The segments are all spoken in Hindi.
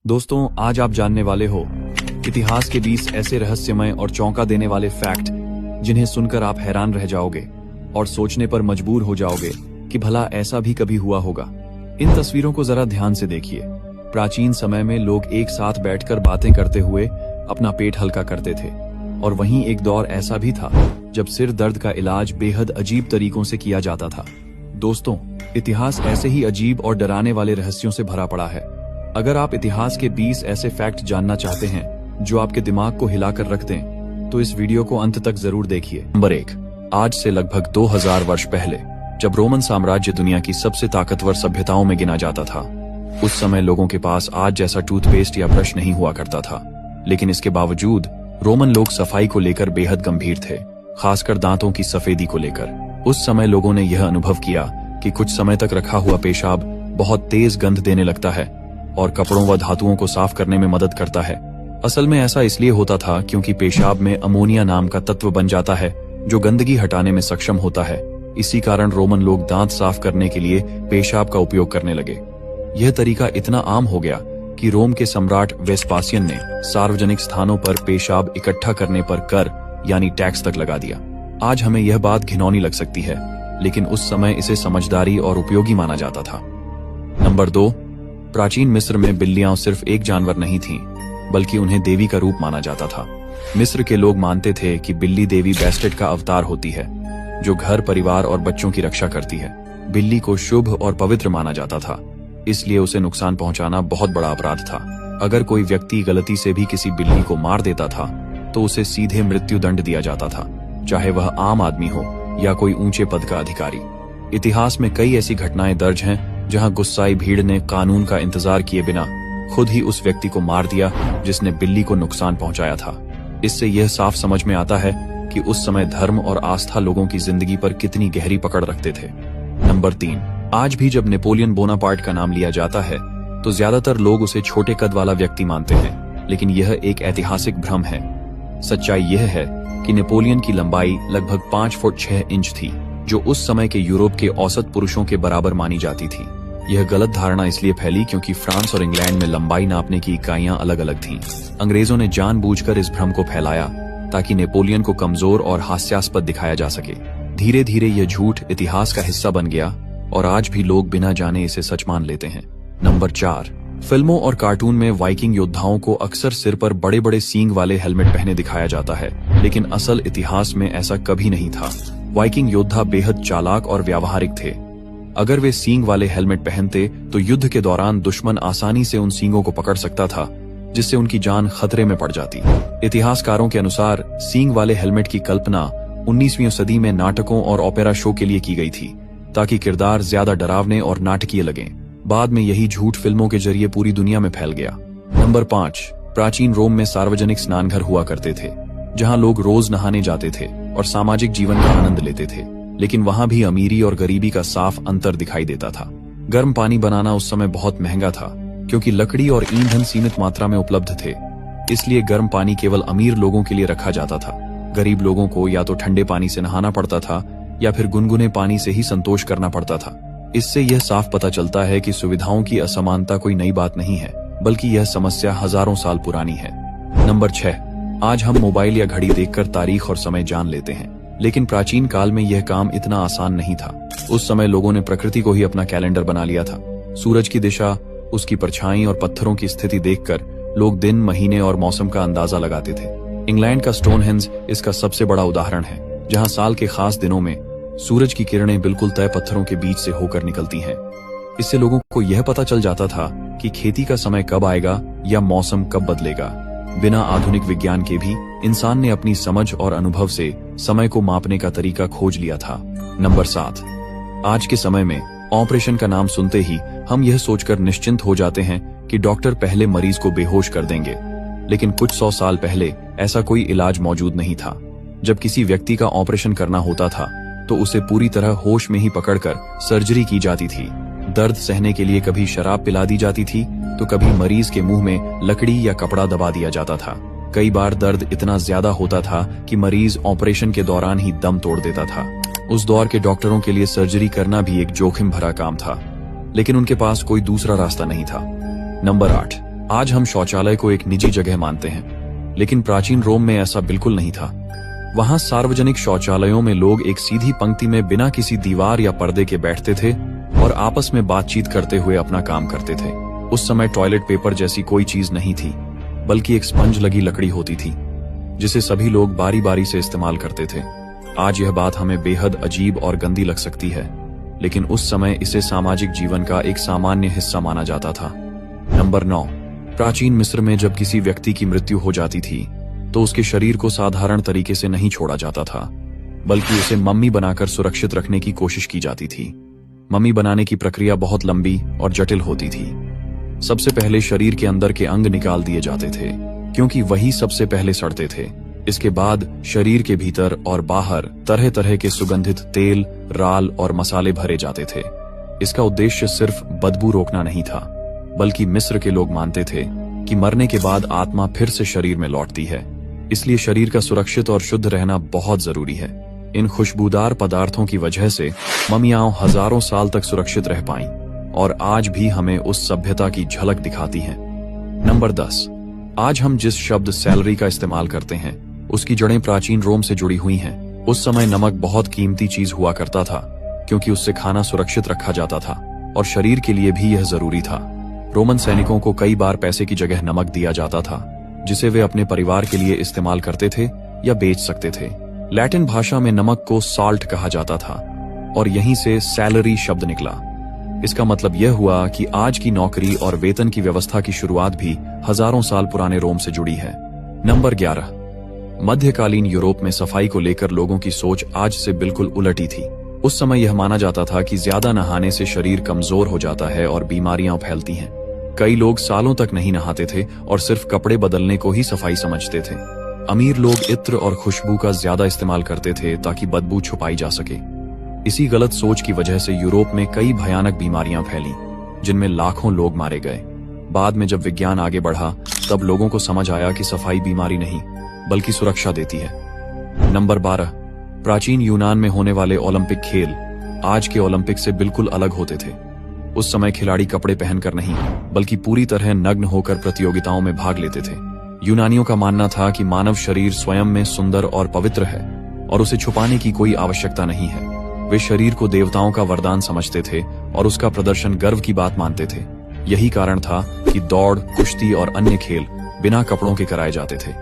दोस्तों, आज आप जानने वाले हो इतिहास के 20 ऐसे रहस्यमय और चौंका देने वाले फैक्ट जिन्हें सुनकर आप हैरान रह जाओगे और सोचने पर मजबूर हो जाओगे कि भला ऐसा भी कभी हुआ होगा। इन तस्वीरों को जरा ध्यान से देखिए। प्राचीन समय में लोग एक साथ बैठकर बातें करते हुए अपना पेट हल्का करते थे, और वहीं एक दौर ऐसा भी था जब सिर दर्द का इलाज बेहद अजीब तरीकों से किया जाता था। दोस्तों, इतिहास ऐसे ही अजीब और डराने वाले रहस्यों से भरा पड़ा है। अगर आप इतिहास के 20 ऐसे फैक्ट जानना चाहते हैं जो आपके दिमाग को हिलाकर रख दें, तो इस वीडियो को अंत तक जरूर देखिए। नंबर 1, आज से लगभग 2000 वर्ष पहले जब रोमन साम्राज्य दुनिया की सबसे ताकतवर सभ्यताओं में गिना जाता था, उस समय लोगों के पास आज जैसा टूथपेस्ट या ब्रश नहीं हुआ करता था। लेकिन इसके बावजूद रोमन लोग सफाई को लेकर बेहद गंभीर थे, खासकर दांतों की सफेदी को लेकर। उस समय लोगों ने यह अनुभव किया कि कुछ समय तक रखा हुआ पेशाब बहुत तेज गंध देने लगता है और कपड़ों व धातुओं को साफ करने में मदद करता है। असल में ऐसा इसलिए होता था क्योंकि पेशाब में अमोनिया नाम का तत्व बन जाता है जो गंदगी हटाने में सक्षम होता है। इसी कारण रोमन लोग दांत साफ करने के लिए पेशाब का उपयोग करने लगे। यह तरीका इतना आम हो गया कि रोम के सम्राट वेस्पासियन ने सार्वजनिक स्थानों पर पेशाब इकट्ठा करने पर कर यानी टैक्स तक लगा दिया। आज हमें यह बात घिनौनी लग सकती है, लेकिन उस समय इसे समझदारी और उपयोगी माना जाता था। नंबर 2, प्राचीन मिस्र में बिल्लियां सिर्फ एक जानवर नहीं थीं, बल्कि उन्हें देवी का रूप माना जाता था। मिस्र के लोग मानते थे कि बिल्ली देवी बेस्टेट का अवतार होती है, जो घर, परिवार और बच्चों की रक्षा करती है। बिल्ली को शुभ और पवित्र माना जाता था, इसलिए उसे नुकसान पहुंचाना बहुत बड़ा अपराध था। अगर कोई व्यक्ति गलती से भी किसी बिल्ली को मार देता था तो उसे सीधे मृत्यु दंड दिया जाता था, चाहे वह आम आदमी हो या कोई ऊंचे पद का अधिकारी। इतिहास में कई ऐसी घटनाएं दर्ज हैं जहां गुस्साई भीड़ ने कानून का इंतजार किए बिना खुद ही उस व्यक्ति को मार दिया जिसने बिल्ली को नुकसान पहुंचाया था। इससे यह साफ समझ में आता है कि उस समय धर्म और आस्था लोगों की जिंदगी पर कितनी गहरी पकड़ रखते थे। नंबर 3, आज भी जब नेपोलियन बोनापार्ट का नाम लिया जाता है तो ज्यादातर लोग उसे छोटे कद वाला व्यक्ति मानते हैं, लेकिन यह एक ऐतिहासिक भ्रम है। सच्चाई यह है कि नेपोलियन की लंबाई लगभग 5 फुट 6 इंच थी, जो उस समय के यूरोप के औसत पुरुषों के बराबर मानी जाती थी। यह गलत धारणा इसलिए फैली क्योंकि फ्रांस और इंग्लैंड में लंबाई नापने की इकाइयां अलग अलग थीं। अंग्रेजों ने जानबूझकर इस भ्रम को फैलाया ताकि नेपोलियन को कमजोर और हास्यास्पद दिखाया जा सके। धीरे धीरे यह झूठ इतिहास का हिस्सा बन गया और आज भी लोग बिना जाने इसे सच मान लेते हैं। नंबर 4, फिल्मों और कार्टून में वाइकिंग योद्धाओं को अक्सर सिर पर बड़े बड़े सींग वाले हेलमेट पहने दिखाया जाता है, लेकिन असल इतिहास में ऐसा कभी नहीं था। वाइकिंग योद्धा बेहद चालाक और व्यावहारिक थे। अगर वे सींग वाले हेलमेट पहनते तो युद्ध के दौरान दुश्मन आसानी से उन सींगों को पकड़ सकता था, जिससे उनकी जान खतरे में पड़ जाती। इतिहासकारों के अनुसार सींग वाले हेलमेट की कल्पना 19वीं सदी में नाटकों और ओपेरा शो के लिए की गई थी, ताकि किरदार ज्यादा डरावने और नाटकीय लगें। बाद में यही झूठ फिल्मों के जरिए पूरी दुनिया में फैल गया। नंबर 5, प्राचीन रोम में सार्वजनिक स्नानघर हुआ करते थे, जहां लोग रोज नहाने जाते थे और सामाजिक जीवन का आनंद लेते थे। लेकिन वहां भी अमीरी और गरीबी का साफ अंतर दिखाई देता था। गर्म पानी बनाना उस समय बहुत महंगा था, क्योंकि लकड़ी और ईंधन सीमित मात्रा में उपलब्ध थे। इसलिए गर्म पानी केवल अमीर लोगों के लिए रखा जाता था। गरीब लोगों को या तो ठंडे पानी से नहाना पड़ता था या फिर गुनगुने पानी से ही संतोष करना पड़ता था। इससे यह साफ पता चलता है कि सुविधाओं की असमानता कोई नई बात नहीं है, बल्कि यह समस्या हजारों साल पुरानी है। नंबर 6, आज हम मोबाइल या घड़ी देखकर तारीख और समय जान लेते हैं, लेकिन प्राचीन काल में यह काम इतना आसान नहीं था। उस समय लोगों ने प्रकृति को ही अपना कैलेंडर बना लिया था। सूरज की दिशा, उसकी परछाई और पत्थरों की स्थिति देखकर लोग दिन, महीने और मौसम का अंदाजा लगाते थे। इंग्लैंड का स्टोनहेंज इसका सबसे बड़ा उदाहरण है, जहां साल के खास दिनों में सूरज की किरणें बिल्कुल तय पत्थरों के बीच से होकर निकलती हैं। इससे लोगों को यह पता चल जाता था कि खेती का समय कब आएगा या मौसम कब बदलेगा। बिना आधुनिक विज्ञान के भी इंसान ने अपनी समझ और अनुभव से समय को मापने का तरीका खोज लिया था। नंबर 7, आज के समय में ऑपरेशन का नाम सुनते ही हम यह सोचकर निश्चिंत हो जाते हैं कि डॉक्टर पहले मरीज को बेहोश कर देंगे, लेकिन कुछ 100 साल पहले ऐसा कोई इलाज मौजूद नहीं था। जब किसी व्यक्ति का ऑपरेशन करना होता था तो उसे पूरी तरह होश में ही पकड़कर सर्जरी की जाती थी। दर्द सहने के लिए कभी शराब पिला दी जाती थी तो कभी मरीज के मुंह में लकड़ी या कपड़ा दबा दिया जाता था। कई बार दर्द इतना ज्यादा होता था कि मरीज ऑपरेशन के दौरान ही दम तोड़ देता था। उस दौर के डॉक्टरों के लिए सर्जरी करना भी एक जोखिम भरा काम था, लेकिन उनके पास कोई दूसरा रास्ता नहीं था। नंबर 8, आज हम शौचालय को एक निजी जगह मानते हैं, लेकिन प्राचीन रोम में ऐसा बिल्कुल नहीं था। वहां सार्वजनिक शौचालयों में लोग एक सीधी पंक्ति में बिना किसी दीवार या पर्दे के बैठते थे और आपस में बातचीत करते हुए अपना काम करते थे। उस समय टॉयलेट पेपर जैसी कोई चीज नहीं थी, बल्कि एक स्पंज लगी लकड़ी होती थी जिसे सभी लोग बारी बारी से इस्तेमाल करते थे। आज यह बात हमें बेहद अजीब और गंदी लग सकती है, लेकिन उस समय इसे सामाजिक जीवन का एक सामान्य हिस्सा माना जाता था। नंबर 9, प्राचीन मिस्र में जब किसी व्यक्ति की मृत्यु हो जाती थी तो उसके शरीर को साधारण तरीके से नहीं छोड़ा जाता था, बल्कि उसे मम्मी बनाकर सुरक्षित रखने की कोशिश की जाती थी। मम्मी बनाने की प्रक्रिया बहुत लंबी और जटिल होती थी। सबसे पहले शरीर के अंदर के अंग निकाल दिए जाते थे, क्योंकि वही सबसे पहले सड़ते थे। इसके बाद शरीर के भीतर और बाहर तरह तरह के सुगंधित तेल, राल और मसाले भरे जाते थे। इसका उद्देश्य सिर्फ बदबू रोकना नहीं था, बल्कि मिस्र के लोग मानते थे कि मरने के बाद आत्मा फिर से शरीर में लौटती है, इसलिए शरीर का सुरक्षित और शुद्ध रहना बहुत जरूरी है। इन खुशबूदार पदार्थों की वजह से मम्मियां हजारों साल तक सुरक्षित रह पाईं और आज भी हमें उस सभ्यता की झलक दिखाती हैं। नंबर 10, आज हम जिस शब्द सैलरी का इस्तेमाल करते हैं उसकी जड़ें प्राचीन रोम से जुड़ी हुई हैं। उस समय नमक बहुत कीमती चीज हुआ करता था, क्योंकि उससे खाना सुरक्षित रखा जाता था और शरीर के लिए भी यह जरूरी था। रोमन सैनिकों को कई बार पैसे की जगह नमक दिया जाता था, जिसे वे अपने परिवार के लिए इस्तेमाल करते थे या बेच सकते थे। लैटिन भाषा में नमक को साल्ट कहा जाता था और यहीं से सैलरी शब्द निकला। इसका मतलब यह हुआ कि आज की नौकरी और वेतन की व्यवस्था की शुरुआत भी हजारों साल पुराने रोम से जुड़ी है। नंबर 11, मध्यकालीन यूरोप में सफाई को लेकर लोगों की सोच आज से बिल्कुल उलट ही थी। उस समय यह माना जाता था कि ज्यादा नहाने से शरीर कमजोर हो जाता है और बीमारियां फैलती हैं। कई लोग सालों तक नहीं नहाते थे और सिर्फ कपड़े बदलने को ही सफाई समझते थे। अमीर लोग इत्र और खुशबू का ज्यादा इस्तेमाल करते थे ताकि बदबू छुपाई जा सके। इसी गलत सोच की वजह से यूरोप में कई भयानक बीमारियां फैली, जिनमें लाखों लोग मारे गए। बाद में जब विज्ञान आगे बढ़ा तब लोगों को समझ आया कि सफाई बीमारी नहीं बल्कि सुरक्षा देती है। नंबर 12, प्राचीन यूनान में होने वाले ओलंपिक खेल आज के ओलंपिक से बिल्कुल अलग होते थे। उस समय खिलाड़ी कपड़े पहनकर नहीं बल्कि पूरी तरह नग्न होकर प्रतियोगिताओं में भाग लेते थे। यूनानियों का मानना था कि मानव शरीर स्वयं में सुंदर और पवित्र है और उसे छुपाने की कोई आवश्यकता नहीं है। वे शरीर को देवताओं का वरदान समझते थे और उसका प्रदर्शन गर्व की बात मानते थे। यही कारण था कि दौड़, कुश्ती और अन्य खेल बिना कपड़ों के कराए जाते थे।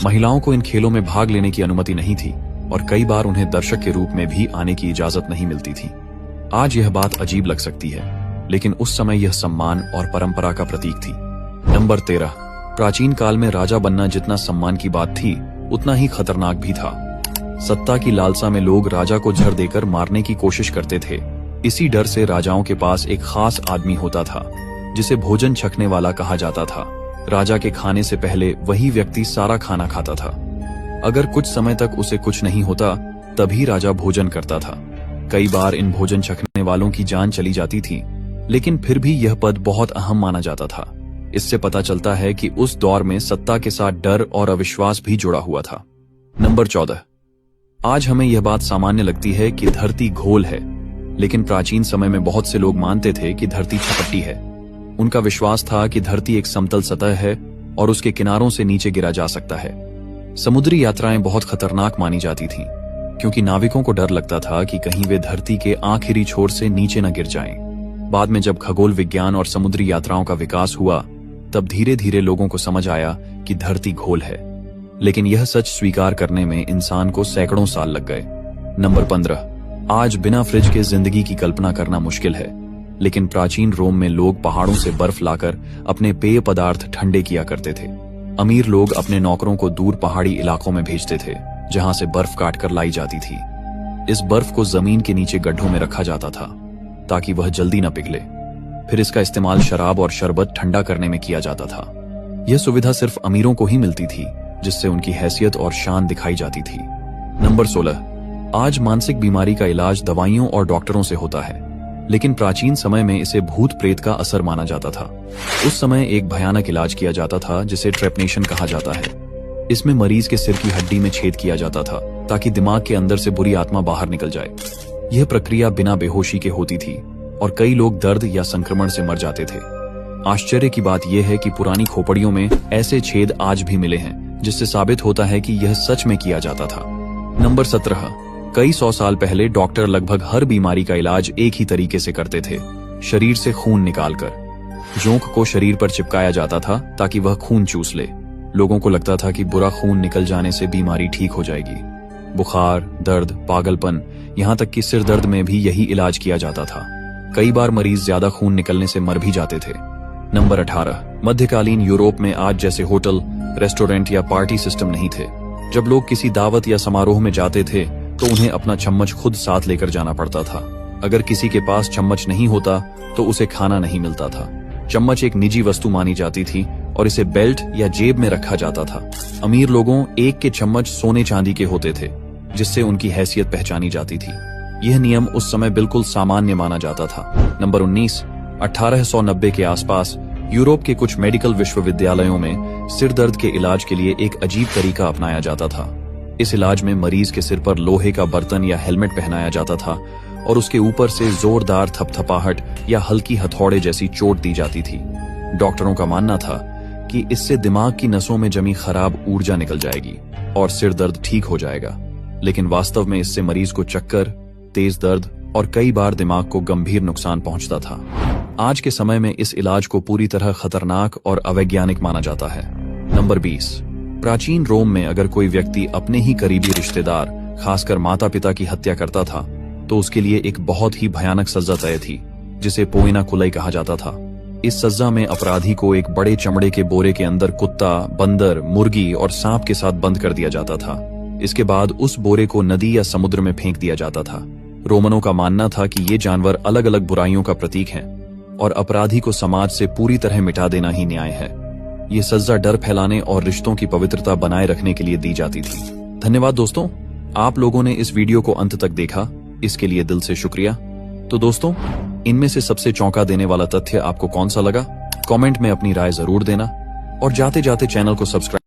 महिलाओं को इन खेलों में भाग लेने की अनुमति नहीं थी और कई बार उन्हें दर्शक के रूप में भी आने की इजाजत नहीं मिलती थी। आज यह बात अजीब लग सकती है, लेकिन उस समय यह सम्मान और परंपरा का प्रतीक थी। नंबर 13, प्राचीन काल में राजा बनना जितना सम्मान की बात थी उतना ही खतरनाक भी था। सत्ता की लालसा में लोग राजा को जहर देकर मारने की कोशिश करते थे। इसी डर से राजाओं के पास एक खास आदमी होता था जिसे भोजन छकने वाला कहा जाता था। राजा के खाने से पहले वही व्यक्ति सारा खाना खाता था। अगर कुछ समय तक उसे कुछ नहीं होता तभी राजा भोजन करता था। कई बार इन भोजन छकने वालों की जान चली जाती थी, लेकिन फिर भी यह पद बहुत अहम माना जाता था। इससे पता चलता है कि उस दौर में सत्ता के साथ डर और अविश्वास भी जुड़ा हुआ था। नंबर 14, आज हमें यह बात सामान्य लगती है कि धरती गोल है, लेकिन प्राचीन समय में बहुत से लोग मानते थे कि धरती छपट्टी है। उनका विश्वास था कि धरती एक समतल सतह है और उसके किनारों से नीचे गिरा जा सकता है। समुद्री यात्राएं बहुत खतरनाक मानी जाती थीं, क्योंकि नाविकों को डर लगता था कि कहीं वे धरती के आखिरी छोर से नीचे न गिर जाएं। बाद में जब खगोल विज्ञान और समुद्री यात्राओं का विकास हुआ तब धीरे धीरे लोगों को समझ आया कि धरती गोल है, लेकिन यह सच स्वीकार करने में इंसान को सैकड़ों साल लग गए। नंबर 15, आज बिना फ्रिज के जिंदगी की कल्पना करना मुश्किल है, लेकिन प्राचीन रोम में लोग पहाड़ों से बर्फ लाकर अपने पेय पदार्थ ठंडे किया करते थे। अमीर लोग अपने नौकरों को दूर पहाड़ी इलाकों में भेजते थे, जहां से बर्फ काटकर लाई जाती थी। इस बर्फ को जमीन के नीचे गड्ढों में रखा जाता था ताकि वह जल्दी न पिघले। फिर इसका इस्तेमाल शराब और शरबत ठंडा करने में किया जाता था। यह सुविधा सिर्फ अमीरों को ही मिलती थी, जिससे उनकी हैसियत और शान दिखाई जाती थी। नंबर 16, आज मानसिक बीमारी का इलाज दवाइयों और डॉक्टरों से होता है, लेकिन प्राचीन समय में इसे भूत प्रेत का असर माना जाता था। उस समय एक भयानक इलाज किया जाता था जिसे ट्रेपनेशन कहा जाता है। इसमें मरीज के सिर की हड्डी में छेद किया जाता था ताकि दिमाग के अंदर से बुरी आत्मा बाहर निकल जाए। यह प्रक्रिया बिना बेहोशी के होती थी और कई लोग दर्द या संक्रमण से मर जाते थे। आश्चर्य की बात यह है कि पुरानी खोपड़ियों में ऐसे छेद आज भी मिले हैं, जिससे साबित होता है कि यह सच में किया जाता था। नंबर 17। कई 100 साल पहले डॉक्टर लगभग हर बीमारी का इलाज एक ही तरीके से करते थे, शरीर से खून निकालकर। जोंक को शरीर पर चिपकाया जाता था ताकि वह खून चूस ले। लोगों को लगता था कि बुरा खून निकल जाने से बीमारी ठीक हो जाएगी। बुखार, दर्द, पागलपन, यहाँ तक कि सिर दर्द में भी यही इलाज किया जाता था। कई बार मरीज ज्यादा खून निकलने से मर भी जाते थे। नंबर 18। मध्यकालीन यूरोप में आज जैसे होटल, रेस्टोरेंट या पार्टी सिस्टम नहीं थे। जब लोग किसी दावत या समारोह में जाते थे तो उन्हें अपना चम्मच खुद साथ लेकर जाना पड़ता था। अगर किसी के पास चम्मच नहीं होता तो उसे खाना नहीं मिलता था। चम्मच एक निजी वस्तु मानी जाती थी और इसे बेल्ट या जेब में रखा जाता था। अमीर लोगों एक के चम्मच सोने चांदी के होते थे, जिससे उनकी हैसियत पहचानी जाती थी। यह नियम उस समय बिल्कुल सामान्य माना जाता था। नंबर 19। 1890 के आसपास यूरोप के कुछ मेडिकल विश्वविद्यालयों में सिर दर्द के इलाज के लिए एक अजीब तरीका अपनाया जाता था। इस इलाज में मरीज के सिर पर लोहे का बर्तन या हेलमेट पहनाया जाता था और उसके ऊपर से जोरदार थपथपाहट या हल्की हथौड़े जैसी चोट दी जाती थी। डॉक्टरों का मानना था कि इससे दिमाग की नसों में जमी खराब ऊर्जा निकल जाएगी और सिर दर्द ठीक हो जाएगा। लेकिन वास्तव में इससे मरीज को चक्कर, तेज दर्द और कई बार दिमाग को गंभीर नुकसान पहुंचता था। आज के समय में इस इलाज को पूरी तरह खतरनाक और अवैज्ञानिक माना जाता है। नंबर 20। प्राचीन रोम में अगर कोई व्यक्ति अपने ही करीबी रिश्तेदार, खासकर माता पिता की हत्या करता था तो उसके लिए एक बहुत ही भयानक सजा तय थी, जिसे पोइना कुलई कहा जाता था। इस सजा में अपराधी को एक बड़े चमड़े के बोरे के अंदर कुत्ता, बंदर, मुर्गी और सांप के साथ बंद कर दिया जाता था। इसके बाद उस बोरे को नदी या समुद्र में फेंक दिया जाता था। रोमनों का मानना था कि ये जानवर अलग अलग बुराइयों का प्रतीक हैं और अपराधी को समाज से पूरी तरह मिटा देना ही न्याय है। ये सजा डर फैलाने और रिश्तों की पवित्रता बनाए रखने के लिए दी जाती थी। धन्यवाद दोस्तों, आप लोगों ने इस वीडियो को अंत तक देखा, इसके लिए दिल से शुक्रिया। तो दोस्तों, इनमें से सबसे चौंका देने वाला तथ्य आपको कौन सा लगा? कमेंट में अपनी राय जरूर देना और जाते जाते चैनल को सब्सक्राइब